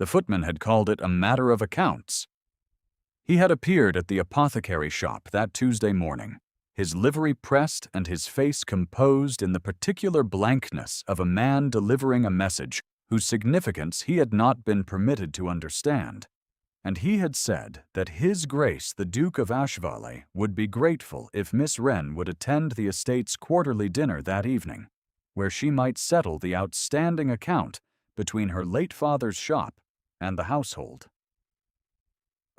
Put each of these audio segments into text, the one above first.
The footman had called it a matter of accounts. He had appeared at the apothecary shop that Tuesday morning, his livery pressed and his face composed in the particular blankness of a man delivering a message whose significance he had not been permitted to understand. And he had said that His Grace the Duke of Ashvalle would be grateful if Miss Wren would attend the estate's quarterly dinner that evening, where she might settle the outstanding account between her late father's shop and the household.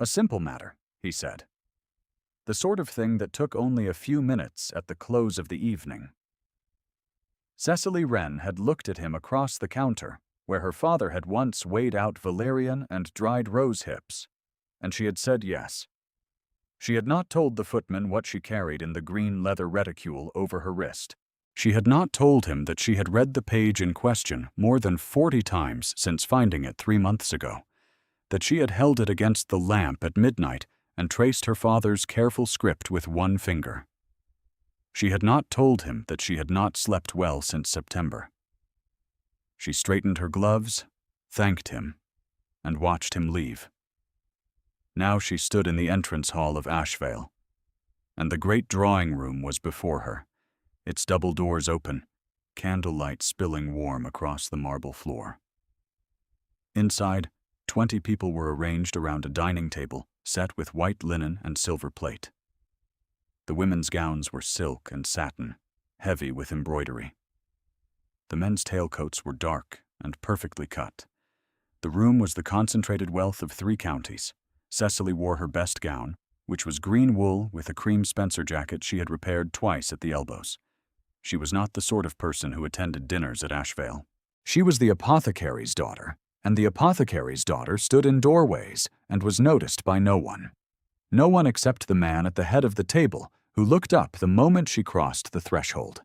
A simple matter, he said. The sort of thing that took only a few minutes at the close of the evening. Cecily Wren had looked at him across the counter, where her father had once weighed out valerian and dried rose hips, and she had said yes. She had not told the footman what she carried in the green leather reticule over her wrist. She had not told him that she had read the page in question more than 40 times since finding it 3 months ago, that she had held it against the lamp at midnight and traced her father's careful script with one finger. She had not told him that she had not slept well since September. She straightened her gloves, thanked him, and watched him leave. Now she stood in the entrance hall of Ashvale, and the great drawing room was before her, its double doors open, candlelight spilling warm across the marble floor. Inside, 20 people were arranged around a dining table set with white linen and silver plate. The women's gowns were silk and satin, heavy with embroidery. The men's tailcoats were dark and perfectly cut. The room was the concentrated wealth of 3 counties. Cecily wore her best gown, which was green wool with a cream Spencer jacket she had repaired twice at the elbows. She was not the sort of person who attended dinners at Ashvale. She was the apothecary's daughter, and the apothecary's daughter stood in doorways and was noticed by no one. No one except the man at the head of the table, who looked up the moment she crossed the threshold.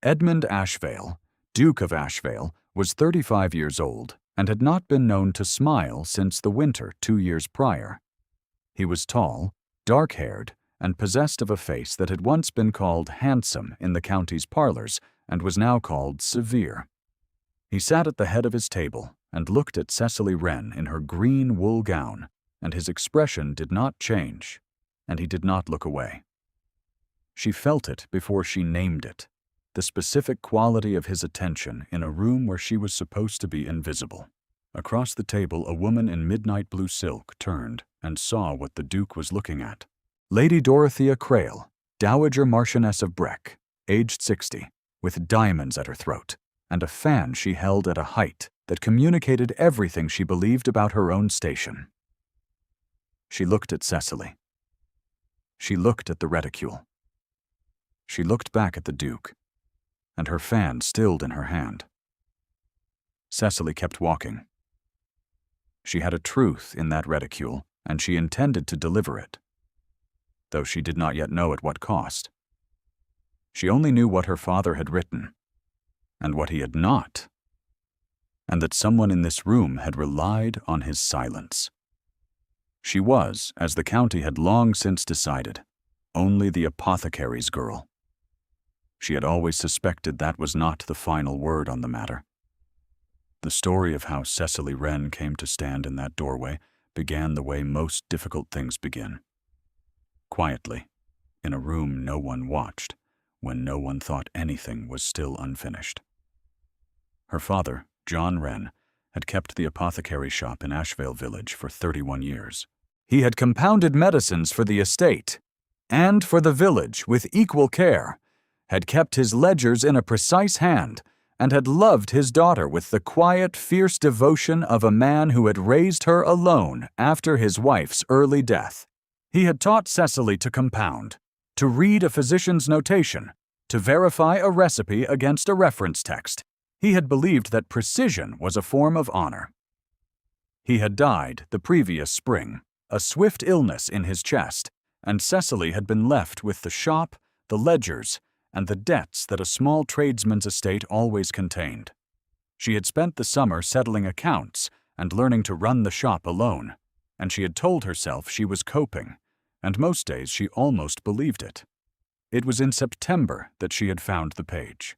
Edmund Ashvale, Duke of Ashvale, was 35 years old and had not been known to smile since the winter 2 years prior. He was tall, dark-haired, and possessed of a face that had once been called handsome in the county's parlors and was now called severe. He sat at the head of his table and looked at Cecily Wren in her green wool gown, and his expression did not change, and he did not look away. She felt it before she named it, the specific quality of his attention in a room where she was supposed to be invisible. Across the table, a woman in midnight blue silk turned and saw what the Duke was looking at. Lady Dorothea Crail, Dowager Marchioness of Breck, aged 60, with diamonds at her throat, and a fan she held at a height that communicated everything she believed about her own station. She looked at Cecily. She looked at the reticule. She looked back at the Duke, and her fan stilled in her hand. Cecily kept walking. She had a truth in that reticule, and she intended to deliver it, though she did not yet know at what cost. She only knew what her father had written, and what he had not, and that someone in this room had relied on his silence. She was, as the county had long since decided, only the apothecary's girl. She had always suspected that was not the final word on the matter. The story of how Cecily Wren came to stand in that doorway began the way most difficult things begin. Quietly, in a room no one watched, when no one thought anything was still unfinished. Her father, John Wren, had kept the apothecary shop in Ashvale Village for 31 years. He had compounded medicines for the estate and for the village with equal care, had kept his ledgers in a precise hand, and had loved his daughter with the quiet, fierce devotion of a man who had raised her alone after his wife's early death. He had taught Cecily to compound, to read a physician's notation, to verify a recipe against a reference text. He had believed that precision was a form of honor. He had died the previous spring, a swift illness in his chest, and Cecily had been left with the shop, the ledgers, and the debts that a small tradesman's estate always contained. She had spent the summer settling accounts and learning to run the shop alone, and she had told herself she was coping, and most days she almost believed it. It was in September that she had found the page.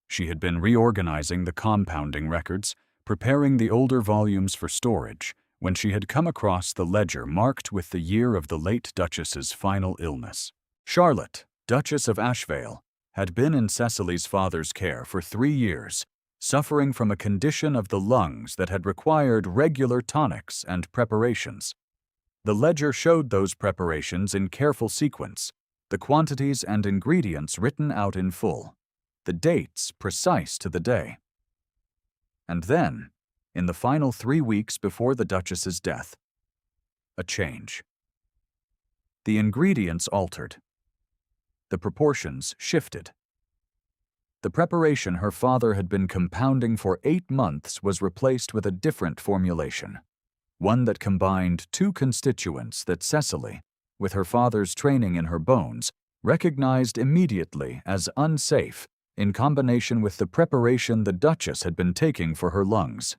She had been reorganizing the compounding records, preparing the older volumes for storage, when she had come across the ledger marked with the year of the late Duchess's final illness. Charlotte, Duchess of Ashvale, had been in Cecily's father's care for 3 years, suffering from a condition of the lungs that had required regular tonics and preparations. The ledger showed those preparations in careful sequence, the quantities and ingredients written out in full, the dates precise to the day. And then, in the final 3 weeks before the Duchess's death, a change. The ingredients altered. The proportions shifted. The preparation her father had been compounding for 8 months was replaced with a different formulation, one that combined 2 constituents that Cecily, with her father's training in her bones, recognized immediately as unsafe in combination with the preparation the Duchess had been taking for her lungs.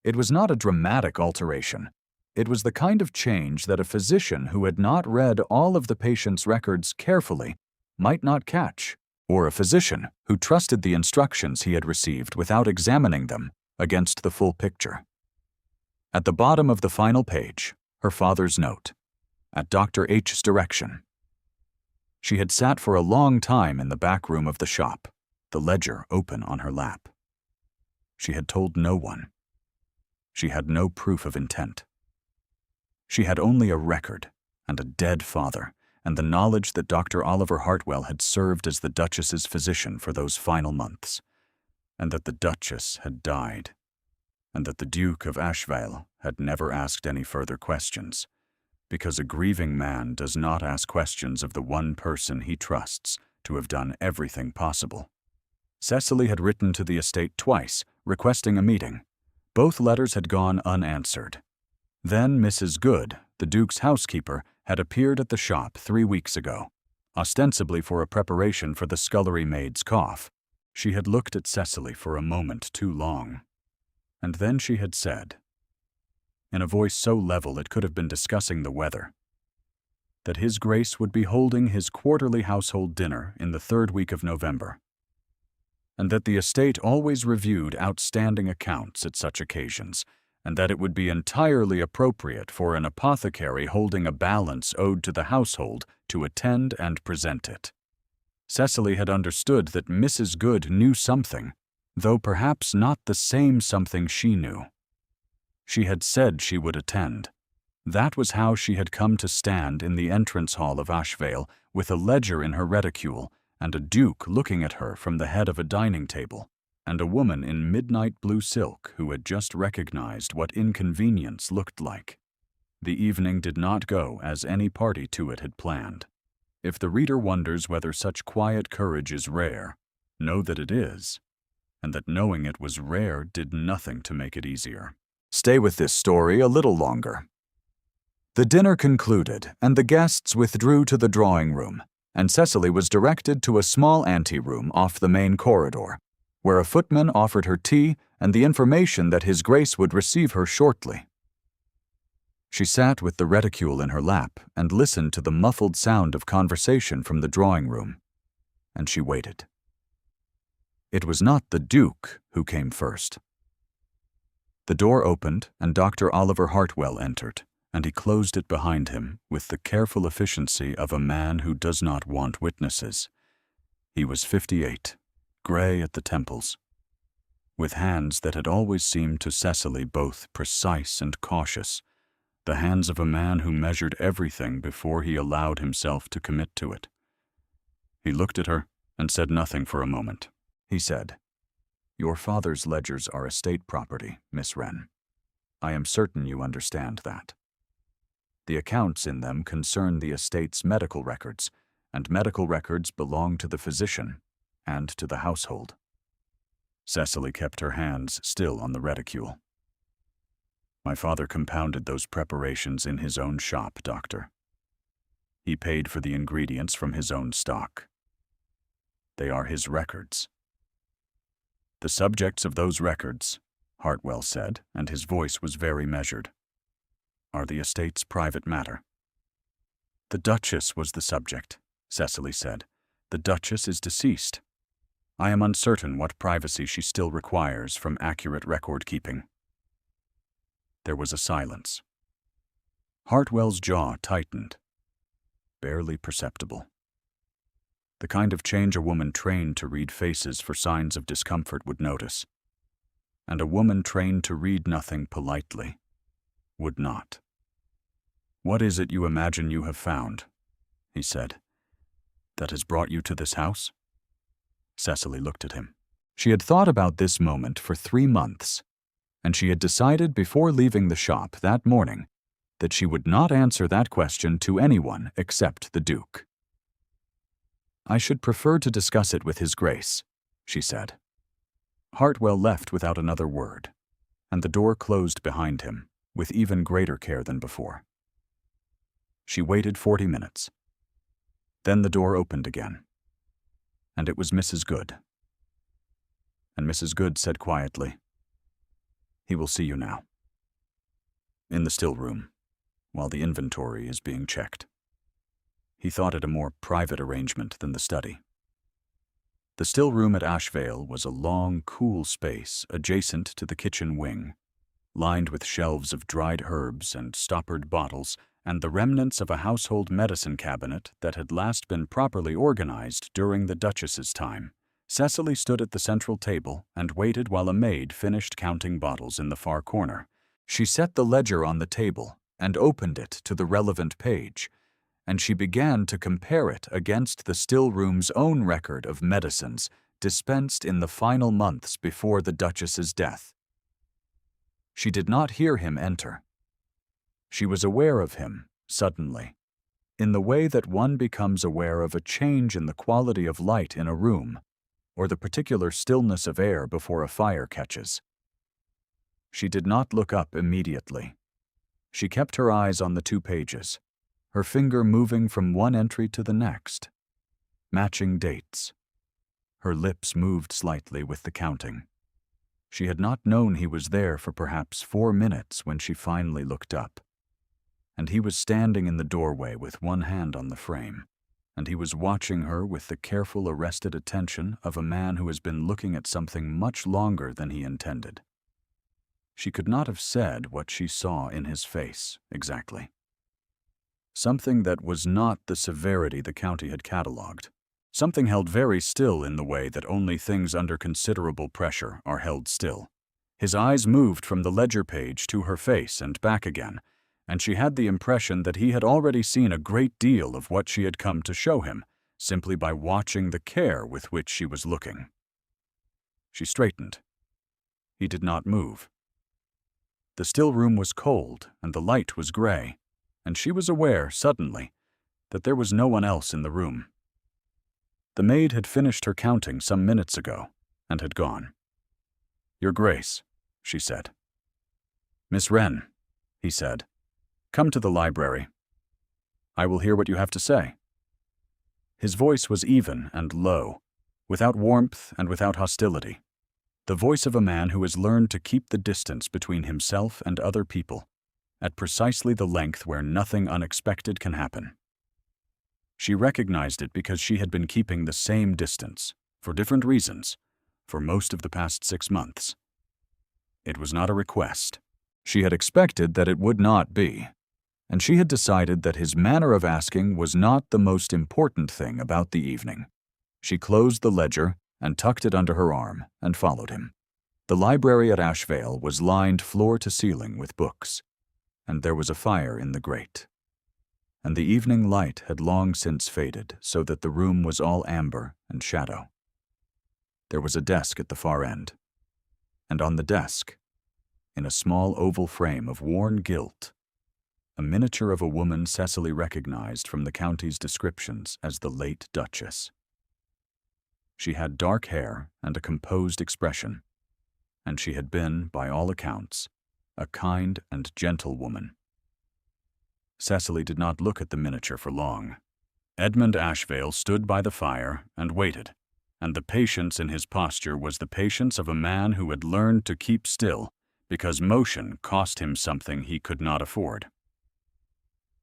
It was not a dramatic alteration. It was the kind of change that a physician who had not read all of the patient's records carefully might not catch, or a physician who trusted the instructions he had received without examining them against the full picture. At the bottom of the final page, her father's note, at Dr. H's direction. She had sat for a long time in the back room of the shop, the ledger open on her lap. She had told no one. She had no proof of intent. She had only a record and a dead father, and the knowledge that Dr. Oliver Hartwell had served as the Duchess's physician for those final months, and that the Duchess had died, and that the Duke of Ashvale had never asked any further questions, because a grieving man does not ask questions of the one person he trusts to have done everything possible. Cecily had written to the estate twice, requesting a meeting. Both letters had gone unanswered. Then Mrs. Good, the Duke's housekeeper, had appeared at the shop 3 weeks ago, ostensibly for a preparation for the scullery maid's cough. She had looked at Cecily for a moment too long. And then she had said, in a voice so level it could have been discussing the weather, that His Grace would be holding his quarterly household dinner in the 3rd week of November, and that the estate always reviewed outstanding accounts at such occasions, and that it would be entirely appropriate for an apothecary holding a balance owed to the household to attend and present it. Cecily had understood that Mrs. Good knew something, though perhaps not the same something she knew. She had said she would attend. That was how she had come to stand in the entrance hall of Ashvale with a ledger in her reticule and a duke looking at her from the head of a dining table, and a woman in midnight blue silk who had just recognized what inconvenience looked like. The evening did not go as any party to it had planned. If the reader wonders whether such quiet courage is rare, know that it is, and that knowing it was rare did nothing to make it easier. Stay with this story a little longer. The dinner concluded, and the guests withdrew to the drawing room, and Cecily was directed to a small anteroom off the main corridor, where a footman offered her tea and the information that His Grace would receive her shortly. She sat with the reticule in her lap and listened to the muffled sound of conversation from the drawing room, and she waited. It was not the Duke who came first. The door opened and Dr. Oliver Hartwell entered, and he closed it behind him with the careful efficiency of a man who does not want witnesses. He was 58. Gray at the temples, with hands that had always seemed to Cecily both precise and cautious, the hands of a man who measured everything before he allowed himself to commit to it. He looked at her and said nothing for a moment. He said, "Your father's ledgers are estate property, Miss Wren. I am certain you understand that. The accounts in them concern the estate's medical records, and medical records belong to the physician and to the household." Cecily kept her hands still on the reticule. "My father compounded those preparations in his own shop, Doctor. He paid for the ingredients from his own stock. They are his records. The subjects of those records," Hartwell said, and his voice was very measured, "are the estate's private matter." "The Duchess was the subject," Cecily said. "The Duchess is deceased." I am uncertain what privacy she still requires from accurate record-keeping." There was a silence. Hartwell's jaw tightened, barely perceptible. The kind of change a woman trained to read faces for signs of discomfort would notice, and a woman trained to read nothing politely would not. "What is it you imagine you have found," he said, "that has brought you to this house?" Cecily looked at him. She had thought about this moment for 3 months, and she had decided before leaving the shop that morning that she would not answer that question to anyone except the Duke. "I should prefer to discuss it with His Grace," she said. Hartwell left without another word, and the door closed behind him with even greater care than before. She waited 40 minutes. Then the door opened again, and it was Mrs. Good. And Mrs. Good said quietly, "He will see you now, in the still room, while the inventory is being checked." He thought it a more private arrangement than the study. The still room at Ashvale was a long, cool space adjacent to the kitchen wing, lined with shelves of dried herbs and stoppered bottles and the remnants of a household medicine cabinet that had last been properly organized during the Duchess's time. Cecily stood at the central table and waited while a maid finished counting bottles in the far corner. She set the ledger on the table and opened it to the relevant page, and she began to compare it against the still room's own record of medicines dispensed in the final months before the Duchess's death. She did not hear him enter. She was aware of him, suddenly, in the way that one becomes aware of a change in the quality of light in a room, or the particular stillness of air before a fire catches. She did not look up immediately. She kept her eyes on the 2 pages, her finger moving from one entry to the next, matching dates. Her lips moved slightly with the counting. She had not known he was there for perhaps 4 minutes when she finally looked up. And he was standing in the doorway with one hand on the frame, and he was watching her with the careful, arrested attention of a man who has been looking at something much longer than he intended. She could not have said what she saw in his face, exactly. Something that was not the severity the county had catalogued. Something held very still in the way that only things under considerable pressure are held still. His eyes moved from the ledger page to her face and back again, and she had the impression that he had already seen a great deal of what she had come to show him, simply by watching the care with which she was looking. She straightened. He did not move. The still room was cold, and the light was gray, and she was aware, suddenly, that there was no one else in the room. The maid had finished her counting some minutes ago, and had gone. "Your Grace," she said. "Miss Wren," he said, "come to the library. I will hear what you have to say." His voice was even and low, without warmth and without hostility. The voice of a man who has learned to keep the distance between himself and other people, at precisely the length where nothing unexpected can happen. She recognized it because she had been keeping the same distance, for different reasons, for most of the past 6 months. It was not a request. She had expected that it would not be, and she had decided that his manner of asking was not the most important thing about the evening. She closed the ledger and tucked it under her arm and followed him. The library at Ashvale was lined floor to ceiling with books, and there was a fire in the grate. And the evening light had long since faded so that the room was all amber and shadow. There was a desk at the far end, and on the desk, in a small oval frame of worn gilt, a miniature of a woman Cecily recognized from the county's descriptions as the late Duchess. She had dark hair and a composed expression, and she had been, by all accounts, a kind and gentle woman. Cecily did not look at the miniature for long. Edmund Ashvale stood by the fire and waited, and the patience in his posture was the patience of a man who had learned to keep still because motion cost him something he could not afford.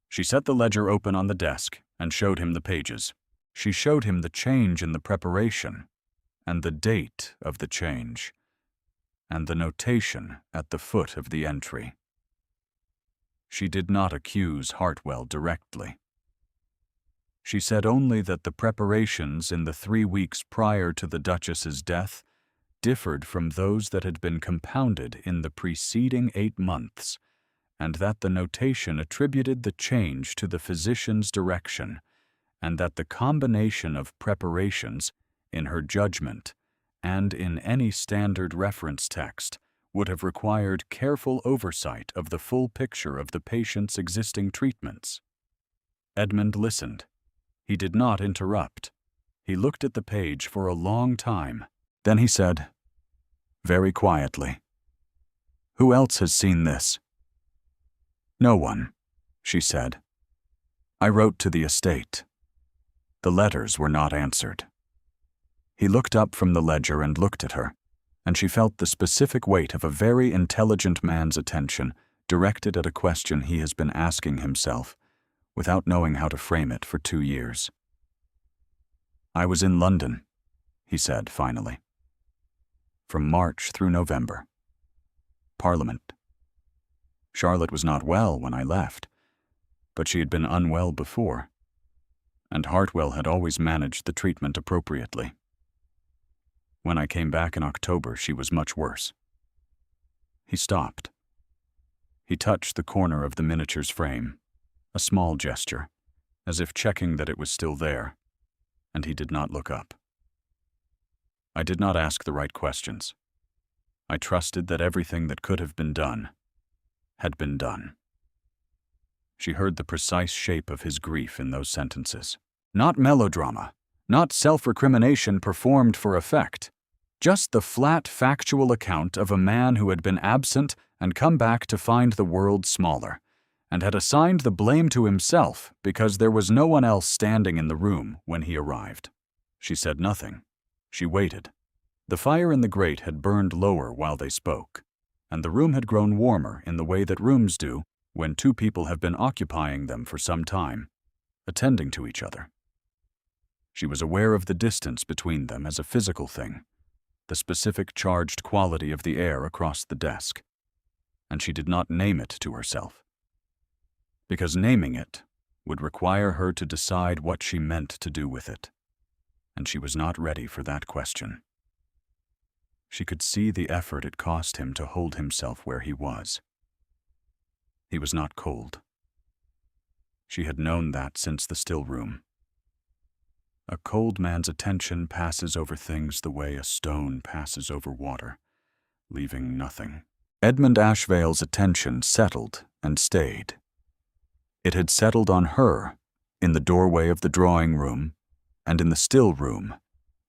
She set the ledger open on the desk and showed him the pages. She showed him the change in the preparation, and the date of the change, and the notation at the foot of the entry. She did not accuse Hartwell directly. She said only that the preparations in the 3 weeks prior to the Duchess's death differed from those that had been compounded in the preceding 8 months, and that the notation attributed the change to the physician's direction, and that the combination of preparations, in her judgment, and in any standard reference text, would have required careful oversight of the full picture of the patient's existing treatments. Edmund listened. He did not interrupt. He looked at the page for a long time. Then he said, very quietly, "Who else has seen this?" "No one," she said. "I wrote to the estate." The letters were not answered. He looked up from the ledger and looked at her, and she felt the specific weight of a very intelligent man's attention directed at a question he has been asking himself, without knowing how to frame it for 2 years. "I was in London," he said finally. "From March through November. Parliament. Charlotte was not well when I left, but she had been unwell before, and Hartwell had always managed the treatment appropriately. When I came back in October, she was much worse." He stopped. He touched the corner of the miniature's frame, a small gesture, as if checking that it was still there, and he did not look up. "I did not ask the right questions. I trusted that everything that could have been done had been done." She heard the precise shape of his grief in those sentences. Not melodrama, not self-recrimination performed for effect, just the flat, factual account of a man who had been absent and come back to find the world smaller, and had assigned the blame to himself because there was no one else standing in the room when he arrived. She said nothing. She waited. The fire in the grate had burned lower while they spoke, and the room had grown warmer in the way that rooms do when 2 people have been occupying them for some time, attending to each other. She was aware of the distance between them as a physical thing, the specific charged quality of the air across the desk, and she did not name it to herself, because naming it would require her to decide what she meant to do with it, and she was not ready for that question. She could see the effort it cost him to hold himself where he was. He was not cold. She had known that since the still room. A cold man's attention passes over things the way a stone passes over water, leaving nothing. Edmund Ashvale's attention settled and stayed. It had settled on her, in the doorway of the drawing room, and in the still room,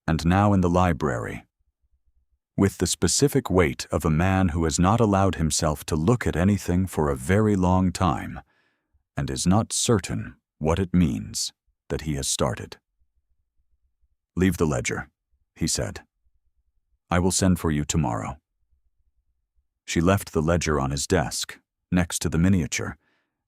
and now in the library, with the specific weight of a man who has not allowed himself to look at anything for a very long time, and is not certain what it means that he has started. "Leave the ledger," he said. "I will send for you tomorrow." She left the ledger on his desk, next to the miniature,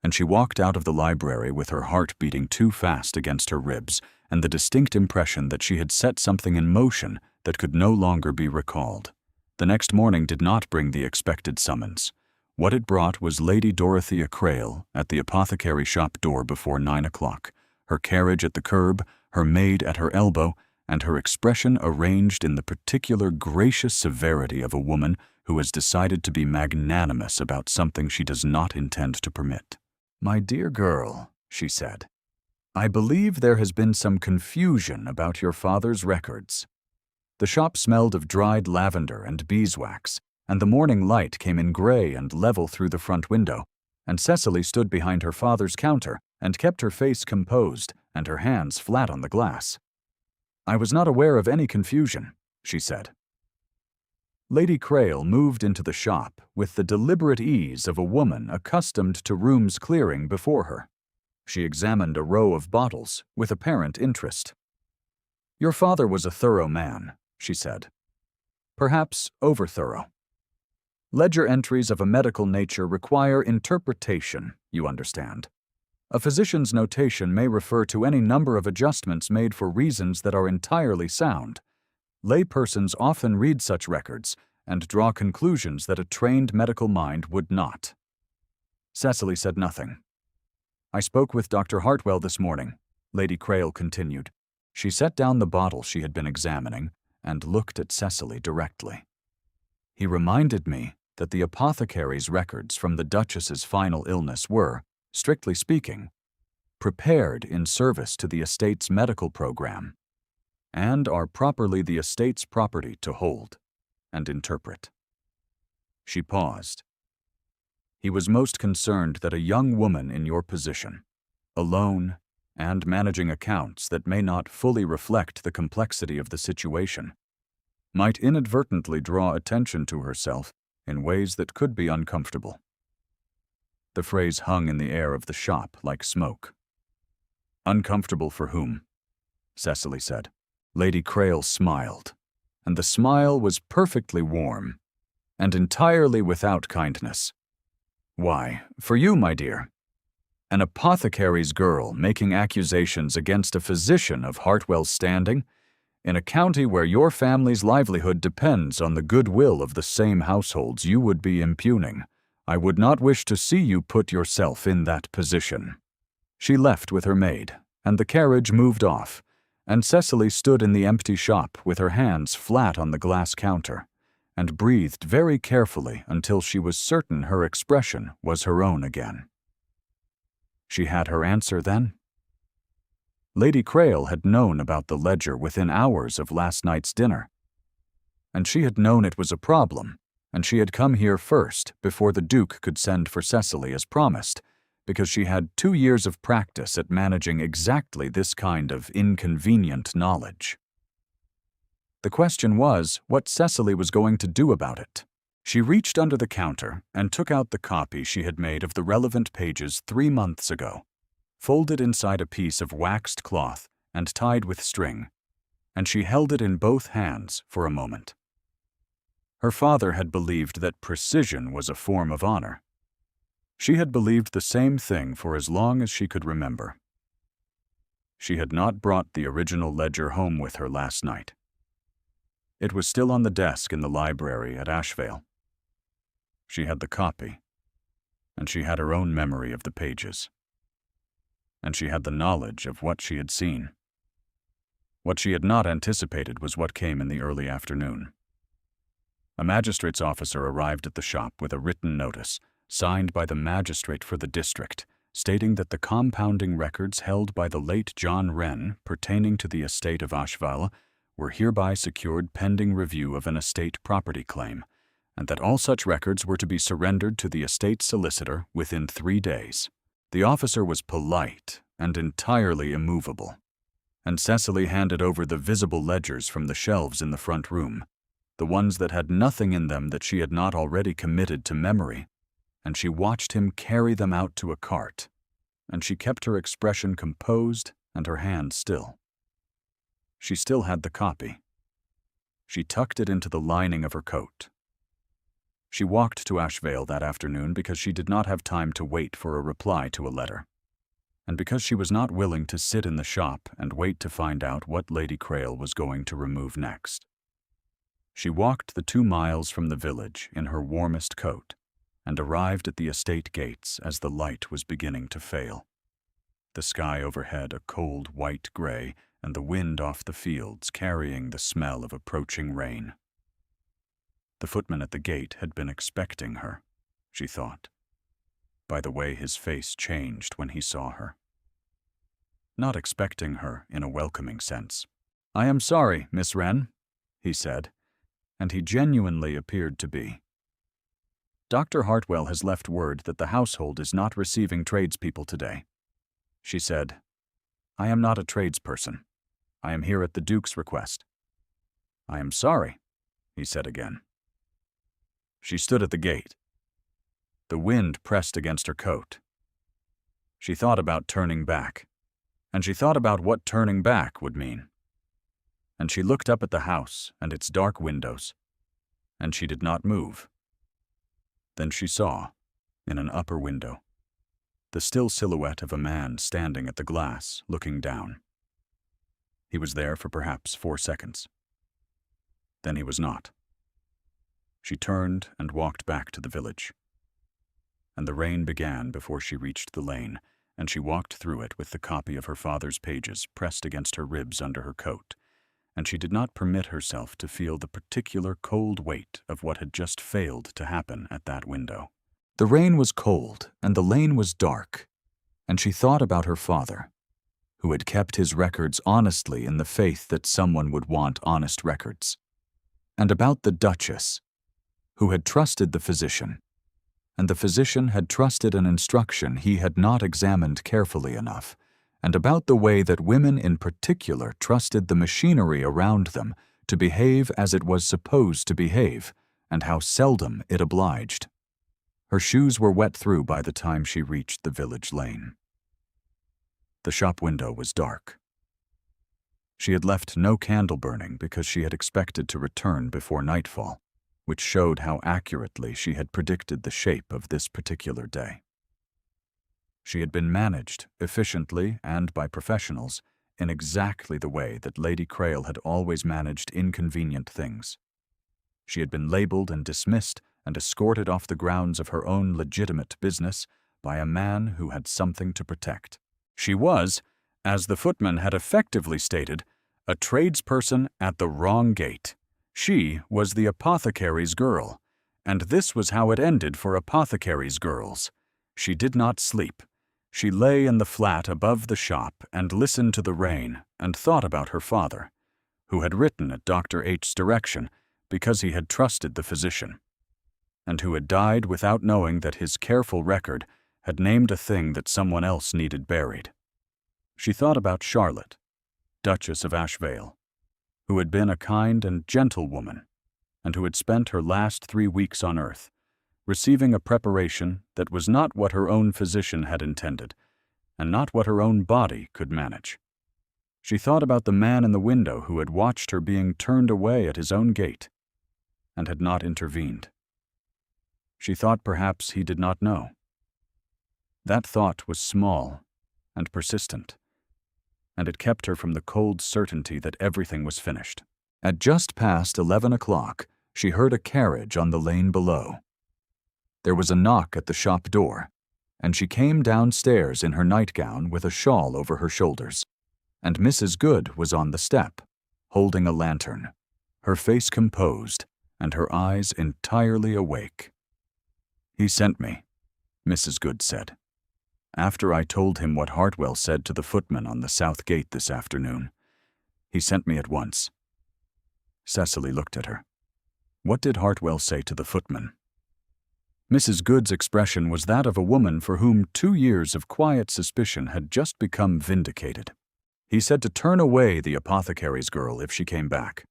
and she walked out of the library with her heart beating too fast against her ribs and the distinct impression that she had set something in motion that could no longer be recalled. The next morning did not bring the expected summons. What it brought was Lady Dorothea Crail at the apothecary shop door before 9 o'clock, her carriage at the curb, her maid at her elbow, and her expression arranged in the particular gracious severity of a woman who has decided to be magnanimous about something she does not intend to permit. "My dear girl," she said, "I believe there has been some confusion about your father's records." The shop smelled of dried lavender and beeswax, and the morning light came in gray and level through the front window, and Cecily stood behind her father's counter and kept her face composed and her hands flat on the glass. "I was not aware of any confusion," she said. Lady Crail moved into the shop with the deliberate ease of a woman accustomed to rooms clearing before her. She examined a row of bottles with apparent interest. "Your father was a thorough man," she said. "Perhaps over-thorough. Ledger entries of a medical nature require interpretation, you understand. A physician's notation may refer to any number of adjustments made for reasons that are entirely sound. Laypersons often read such records and draw conclusions that a trained medical mind would not. Cecily said nothing. "I spoke with Dr. Hartwell this morning," Lady Crail continued. She set down the bottle she had been examining and looked at Cecily directly. "He reminded me that the apothecary's records from the Duchess's final illness were, strictly speaking, prepared in service to the estate's medical program, and are properly the estate's property to hold and interpret." She paused. "He was most concerned that a young woman in your position, alone and managing accounts that may not fully reflect the complexity of the situation, might inadvertently draw attention to herself in ways that could be uncomfortable." The phrase hung in the air of the shop like smoke. "Uncomfortable for whom?" Cecily said. Lady Crail smiled, and the smile was perfectly warm and entirely without kindness. "Why, for you, my dear. An apothecary's girl making accusations against a physician of Hartwell's standing in a county where your family's livelihood depends on the goodwill of the same households you would be impugning. I would not wish to see you put yourself in that position." She left with her maid, and the carriage moved off, and Cecily stood in the empty shop with her hands flat on the glass counter, and breathed very carefully until she was certain her expression was her own again. She had her answer then? Lady Crail had known about the ledger within hours of last night's dinner, and she had known it was a problem, and she had come here first before the Duke could send for Cecily as promised, because she had 2 years of practice at managing exactly this kind of inconvenient knowledge. The question was what Cecily was going to do about it. She reached under the counter and took out the copy she had made of the relevant pages 3 months ago, folded inside a piece of waxed cloth and tied with string, and she held it in both hands for a moment. Her father had believed that precision was a form of honor. She had believed the same thing for as long as she could remember. She had not brought the original ledger home with her last night. It was still on the desk in the library at Ashvale. She had the copy, and she had her own memory of the pages. And she had the knowledge of what she had seen. What she had not anticipated was what came in the early afternoon. A magistrate's officer arrived at the shop with a written notice, signed by the magistrate for the district, stating that the compounding records held by the late John Wren pertaining to the estate of Ashval were hereby secured pending review of an estate property claim, and that all such records were to be surrendered to the estate solicitor within 3 days. The officer was polite and entirely immovable, and Cecily handed over the visible ledgers from the shelves in the front room, the ones that had nothing in them that she had not already committed to memory, and she watched him carry them out to a cart, and she kept her expression composed and her hand still. She still had the copy. She tucked it into the lining of her coat. She walked to Ashvale that afternoon because she did not have time to wait for a reply to a letter, and because she was not willing to sit in the shop and wait to find out what Lady Crail was going to remove next. She walked the 2 miles from the village in her warmest coat, and arrived at the estate gates as the light was beginning to fail. The sky overhead a cold white gray, and the wind off the fields carrying the smell of approaching rain. The footman at the gate had been expecting her, she thought, by the way his face changed when he saw her. Not expecting her in a welcoming sense. "I am sorry, Miss Wren," he said, and he genuinely appeared to be. "Dr. Hartwell has left word that the household is not receiving tradespeople today." She said, "I am not a tradesperson. I am here at the Duke's request." "I am sorry," he said again. She stood at the gate. The wind pressed against her coat. She thought about turning back, and she thought about what turning back would mean. And she looked up at the house and its dark windows, and she did not move. Then she saw, in an upper window, the still silhouette of a man standing at the glass, looking down. He was there for perhaps 4 seconds. Then he was not. She turned and walked back to the village. And the rain began before she reached the lane, and she walked through it with the copy of her father's pages pressed against her ribs under her coat, and she did not permit herself to feel the particular cold weight of what had just failed to happen at that window. The rain was cold, and the lane was dark, and she thought about her father, who had kept his records honestly in the faith that someone would want honest records, and about the Duchess, who had trusted the physician, and the physician had trusted an instruction he had not examined carefully enough, and about the way that women in particular trusted the machinery around them to behave as it was supposed to behave, and how seldom it obliged. Her shoes were wet through by the time she reached the village lane. The shop window was dark. She had left no candle burning because she had expected to return before nightfall, which showed how accurately she had predicted the shape of this particular day. She had been managed, efficiently and by professionals, in exactly the way that Lady Crail had always managed inconvenient things. She had been labeled and dismissed and escorted off the grounds of her own legitimate business by a man who had something to protect. She was, as the footman had effectively stated, a tradesperson at the wrong gate. She was the apothecary's girl, and this was how it ended for apothecary's girls. She did not sleep. She lay in the flat above the shop and listened to the rain and thought about her father, who had written at Dr. H.'s direction because he had trusted the physician, and who had died without knowing that his careful record had named a thing that someone else needed buried. She thought about Charlotte, Duchess of Ashvale, who had been a kind and gentle woman, and who had spent her last 3 weeks on earth, receiving a preparation that was not what her own physician had intended, and not what her own body could manage. She thought about the man in the window who had watched her being turned away at his own gate, and had not intervened. She thought perhaps he did not know. That thought was small and persistent, and it kept her from the cold certainty that everything was finished. At just past 11 o'clock, she heard a carriage on the lane below. There was a knock at the shop door, and she came downstairs in her nightgown with a shawl over her shoulders, and Mrs. Good was on the step, holding a lantern, her face composed and her eyes entirely awake. "He sent me," Mrs. Good said, "after I told him what Hartwell said to the footman on the south gate this afternoon. He sent me at once." Cecily looked at her. What did Hartwell say to the footman? Mrs. Good's expression was that of a woman for whom 2 years of quiet suspicion had just become vindicated. He said to turn away the apothecary's girl if she came back,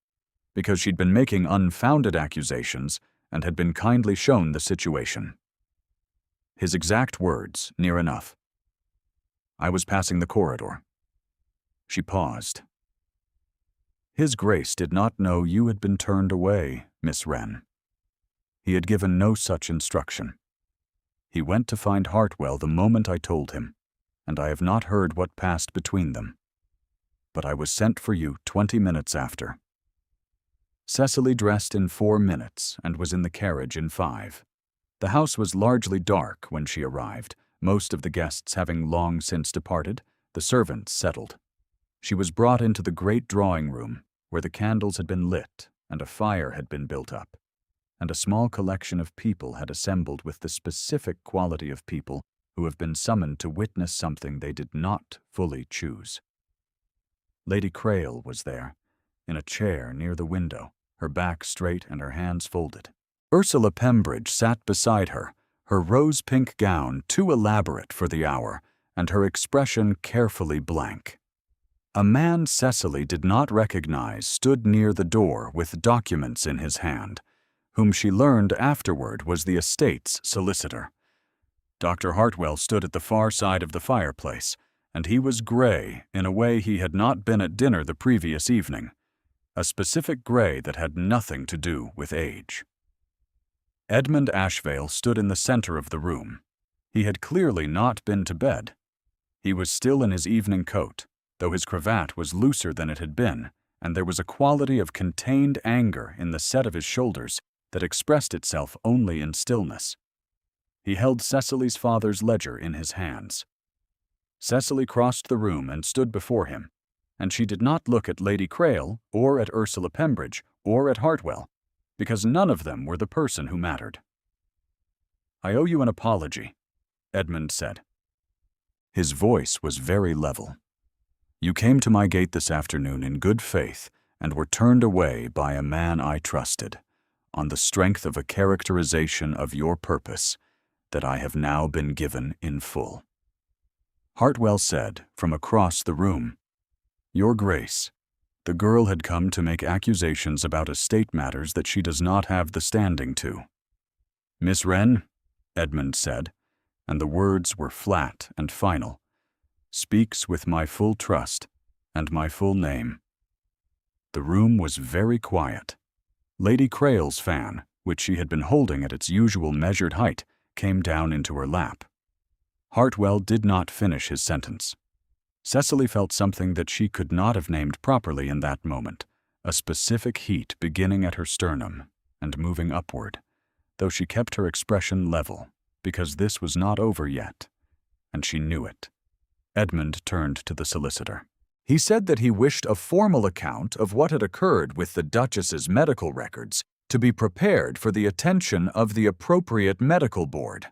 because she'd been making unfounded accusations and had been kindly shown the situation. His exact words, near enough. "I was passing the corridor." She paused. "His Grace did not know you had been turned away, Miss Wren. He had given no such instruction. He went to find Hartwell the moment I told him, and I have not heard what passed between them. But I was sent for you 20 minutes after." Cecily dressed in 4 minutes and was in the carriage in 5. The house was largely dark when she arrived, most of the guests having long since departed, the servants settled. She was brought into the great drawing room, where the candles had been lit and a fire had been built up, and a small collection of people had assembled with the specific quality of people who have been summoned to witness something they did not fully choose. Lady Crail was there, in a chair near the window, her back straight and her hands folded. Ursula Pembridge sat beside her, her rose-pink gown too elaborate for the hour, and her expression carefully blank. A man Cecily did not recognize stood near the door with documents in his hand, whom she learned afterward was the estate's solicitor. Dr. Hartwell stood at the far side of the fireplace, and he was gray in a way he had not been at dinner the previous evening, a specific gray that had nothing to do with age. Edmund Ashvale stood in the center of the room. He had clearly not been to bed. He was still in his evening coat, though his cravat was looser than it had been, and there was a quality of contained anger in the set of his shoulders that expressed itself only in stillness. He held Cecily's father's ledger in his hands. Cecily crossed the room and stood before him, and she did not look at Lady Crail or at Ursula Pembridge or at Hartwell, because none of them were the person who mattered. "I owe you an apology," Edmund said. His voice was very level. "You came to my gate this afternoon in good faith and were turned away by a man I trusted, on the strength of a characterization of your purpose that I have now been given in full." Hartwell said from across the room, "Your Grace, the girl had come to make accusations about estate matters that she does not have the standing to." "Miss Wren," Edmund said, and the words were flat and final, "speaks with my full trust and my full name." The room was very quiet. Lady Crail's fan, which she had been holding at its usual measured height, came down into her lap. Hartwell did not finish his sentence. Cecily felt something that she could not have named properly in that moment, a specific heat beginning at her sternum and moving upward, though she kept her expression level, because this was not over yet, and she knew it. Edmund turned to the solicitor. He said that he wished a formal account of what had occurred with the Duchess's medical records to be prepared for the attention of the appropriate medical board,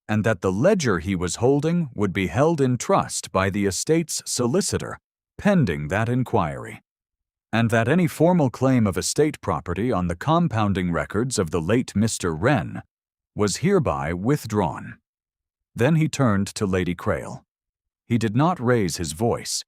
and that the ledger he was holding would be held in trust by the estate's solicitor pending that inquiry, and that any formal claim of estate property on the compounding records of the late Mr. Wren was hereby withdrawn. Then he turned to Lady Crail. He did not raise his voice.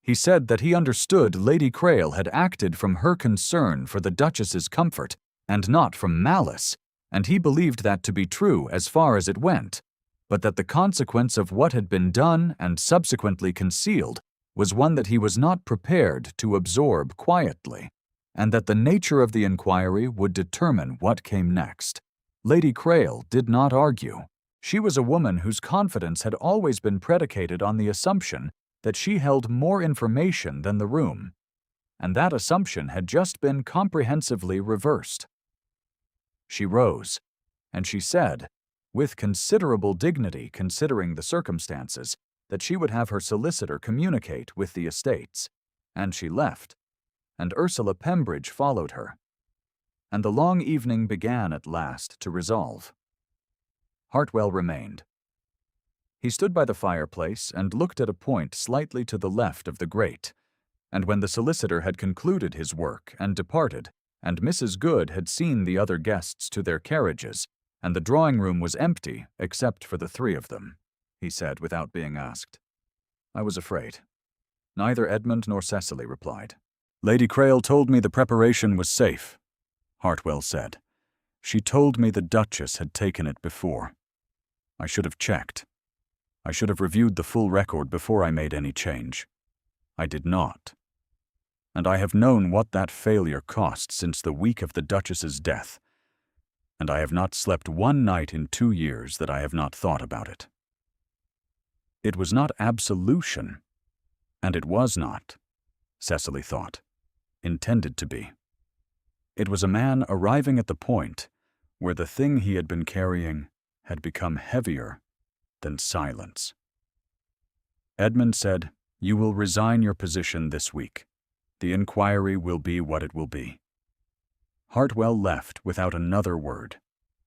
He said that he understood Lady Crail had acted from her concern for the Duchess's comfort and not from malice, and he believed that to be true as far as it went, but that the consequence of what had been done and subsequently concealed was one that he was not prepared to absorb quietly, and that the nature of the inquiry would determine what came next. Lady Crail did not argue. She was a woman whose confidence had always been predicated on the assumption that she held more information than the room, and that assumption had just been comprehensively reversed. She rose, and she said, with considerable dignity considering the circumstances, that she would have her solicitor communicate with the estates, and she left, and Ursula Pembridge followed her, and the long evening began at last to resolve. Hartwell remained. He stood by the fireplace and looked at a point slightly to the left of the grate, and when the solicitor had concluded his work and departed, and Mrs. Good had seen the other guests to their carriages, and the drawing-room was empty except for the three of them, he said without being asked. "I was afraid." Neither Edmund nor Cecily replied. "Lady Crail told me the preparation was safe," Hartwell said. "She told me the Duchess had taken it before. I should have checked. I should have reviewed the full record before I made any change. I did not. And I have known what that failure cost since the week of the Duchess's death, and I have not slept one night in 2 years that I have not thought about it." It was not absolution, and it was not, Cecily thought, intended to be. It was a man arriving at the point where the thing he had been carrying had become heavier than silence. Edmund said, "You will resign your position this week. The inquiry will be what it will be." Hartwell left without another word.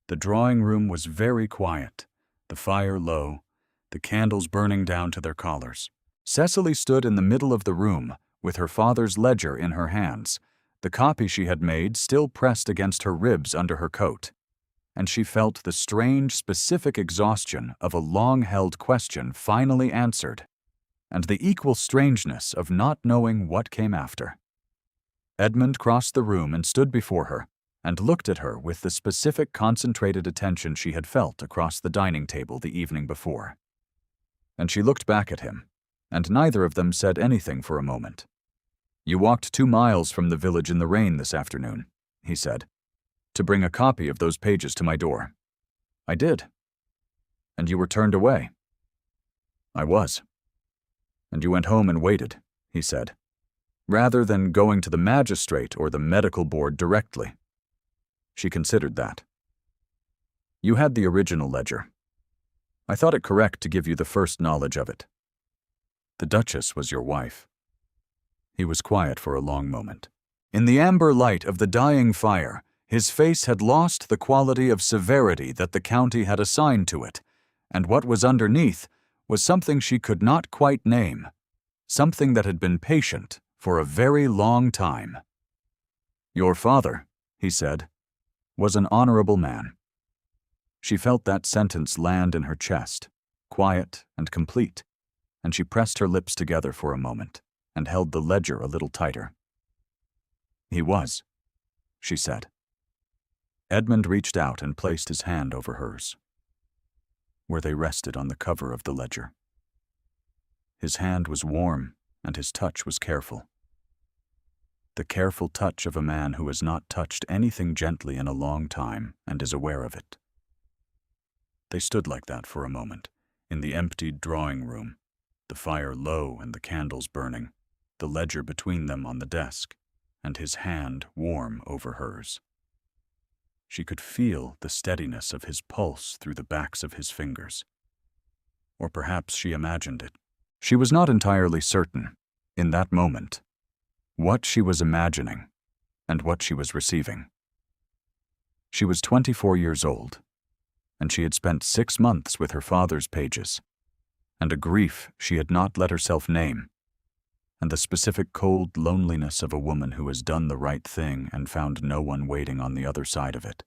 The drawing-room was very quiet, the fire low, the candles burning down to their collars. Cecily stood in the middle of the room with her father's ledger in her hands, the copy she had made still pressed against her ribs under her coat, and she felt the strange, specific exhaustion of a long-held question finally answered, and the equal strangeness of not knowing what came after. Edmund crossed the room and stood before her, and looked at her with the specific, concentrated attention she had felt across the dining table the evening before. And she looked back at him, and neither of them said anything for a moment. "You walked 2 miles from the village in the rain this afternoon," he said, "to bring a copy of those pages to my door." "I did." "And you were turned away." "I was." "And you went home and waited," he said. rather than going to the magistrate or the medical board directly. She considered that. You had the original ledger. I thought it correct to give you the first knowledge of it. The Duchess was your wife. He was quiet for a long moment. In the amber light of the dying fire, his face had lost the quality of severity that the county had assigned to it, and what was underneath was something she could not quite name, something that had been patient for a very long time. Your father, he said, was an honorable man. She felt that sentence land in her chest, quiet and complete, and she pressed her lips together for a moment and held the ledger a little tighter. He was, she said. Edmund reached out and placed his hand over hers, where they rested on the cover of the ledger. His hand was warm and his touch was careful. The careful touch of a man who has not touched anything gently in a long time and is aware of it. They stood like that for a moment, in the emptied drawing room, the fire low and the candles burning, the ledger between them on the desk, and his hand warm over hers. She could feel the steadiness of his pulse through the backs of his fingers. Or perhaps she imagined it. She was not entirely certain, in that moment, what she was imagining and what she was receiving. She was 24 years old, and she had spent 6 months with her father's pages, and a grief she had not let herself name, and the specific cold loneliness of a woman who has done the right thing and found no one waiting on the other side of it.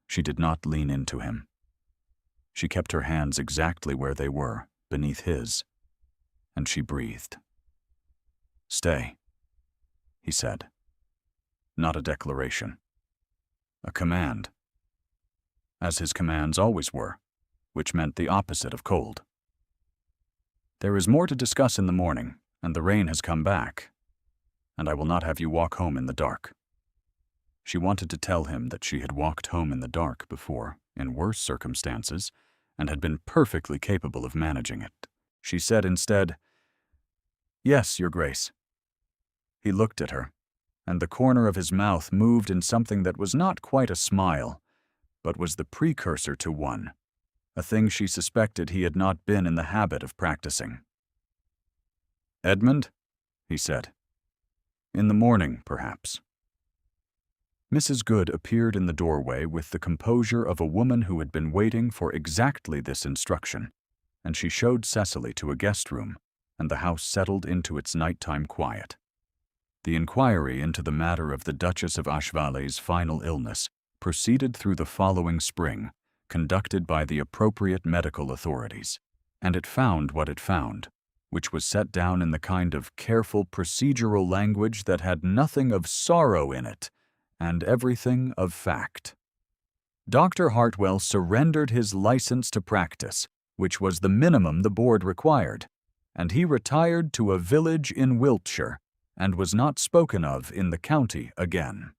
She did not lean into him. She kept her hands exactly where they were, beneath his, and she breathed. Stay, he said. Not a declaration. A command. As his commands always were, which meant the opposite of cold. There is more to discuss in the morning, and the rain has come back, and I will not have you walk home in the dark. She wanted to tell him that she had walked home in the dark before, in worse circumstances, and had been perfectly capable of managing it. She said instead, Yes, Your Grace. He looked at her, and the corner of his mouth moved in something that was not quite a smile, but was the precursor to one, a thing she suspected he had not been in the habit of practicing. Edmund, he said. In the morning, perhaps. Mrs. Good appeared in the doorway with the composure of a woman who had been waiting for exactly this instruction, and she showed Cecily to a guest room, and the house settled into its nighttime quiet. The inquiry into the matter of the Duchess of Ashvalé's final illness proceeded through the following spring, conducted by the appropriate medical authorities, and it found what it found, which was set down in the kind of careful procedural language that had nothing of sorrow in it, and everything of fact. Dr. Hartwell surrendered his license to practice, which was the minimum the board required, and he retired to a village in Wiltshire, and was not spoken of in the county again.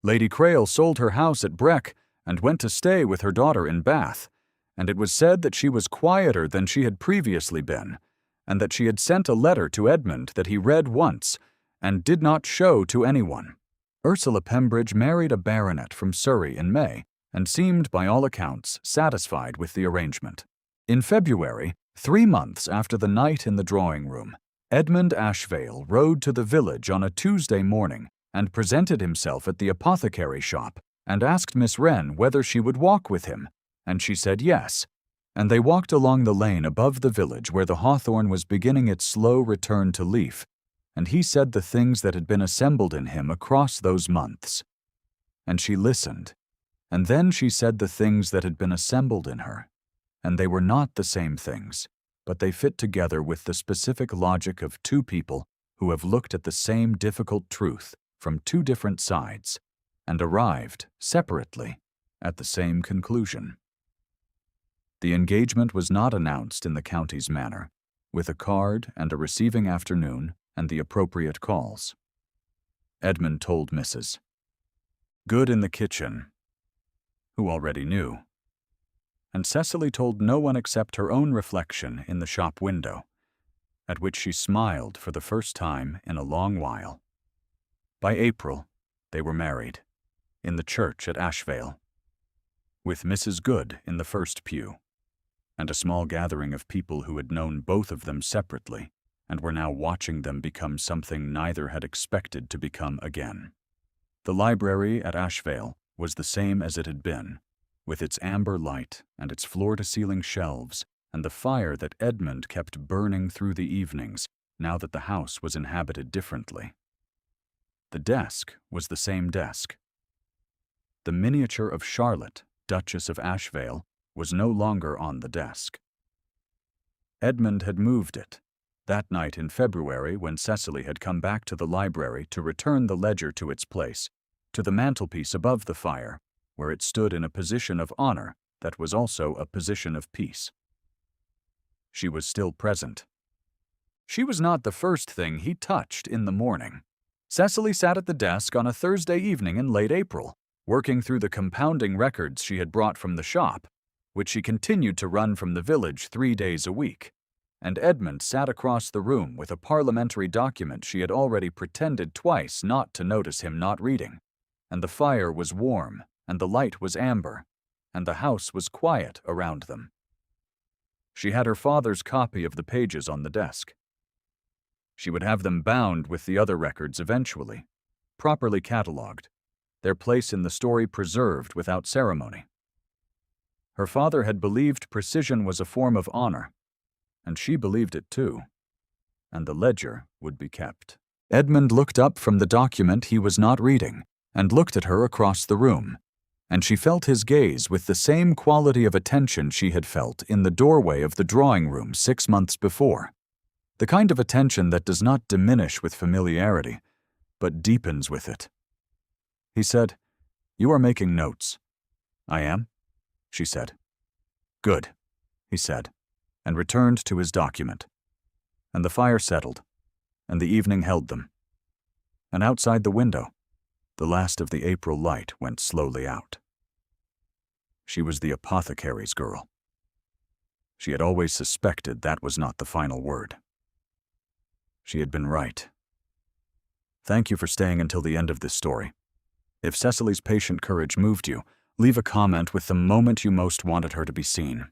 Lady Crail sold her house at Breck and went to stay with her daughter in Bath, and it was said that she was quieter than she had previously been, and that she had sent a letter to Edmund that he read once and did not show to anyone. Ursula Pembridge married a baronet from Surrey in May and seemed, by all accounts, satisfied with the arrangement. In February, 3 months after the night in the drawing room, Edmund Ashvale rode to the village on a Tuesday morning and presented himself at the apothecary shop and asked Miss Wren whether she would walk with him, and she said yes, and they walked along the lane above the village where the hawthorn was beginning its slow return to leaf, and he said the things that had been assembled in him across those months. And she listened, and then she said the things that had been assembled in her, and they were not the same things, but they fit together with the specific logic of 2 people who have looked at the same difficult truth from 2 different sides, and arrived, separately, at the same conclusion. The engagement was not announced in the county's manner, with a card and a receiving afternoon and the appropriate calls. Edmund told Mrs. Good in the kitchen, who already knew, and Cecily told no one except her own reflection in the shop window, at which she smiled for the first time in a long while. By April, they were married, in the church at Ashvale, with Mrs. Good in the first pew, and a small gathering of people who had known both of them separately and were now watching them become something neither had expected to become again. The library at Ashvale was the same as it had been, with its amber light and its floor-to-ceiling shelves and the fire that Edmund kept burning through the evenings now that the house was inhabited differently. The desk was the same desk. The miniature of Charlotte, Duchess of Ashvale, was no longer on the desk. Edmund had moved it, that night in February when Cecily had come back to the library to return the ledger to its place, to the mantelpiece above the fire, where it stood in a position of honor that was also a position of peace. She was still present. She was not the first thing he touched in the morning. Cecily sat at the desk on a Thursday evening in late April, working through the compounding records she had brought from the shop, which she continued to run from the village 3 days a week, and Edmund sat across the room with a parliamentary document she had already pretended twice not to notice him not reading, and the fire was warm, and the light was amber, and the house was quiet around them. She had her father's copy of the pages on the desk. She would have them bound with the other records eventually, properly catalogued, their place in the story preserved without ceremony. Her father had believed precision was a form of honor, and she believed it too, and the ledger would be kept. Edmund looked up from the document he was not reading and looked at her across the room, and she felt his gaze with the same quality of attention she had felt in the doorway of the drawing room 6 months before, the kind of attention that does not diminish with familiarity, but deepens with it. He said, "You are making notes." "I am," she said. "Good," he said, and returned to his document. And the fire settled, and the evening held them. And outside the window, the last of the April light went slowly out. She was the apothecary's girl. She had always suspected that was not the final word. She had been right. Thank you for staying until the end of this story. If Cecily's patient courage moved you, leave a comment with the moment you most wanted her to be seen.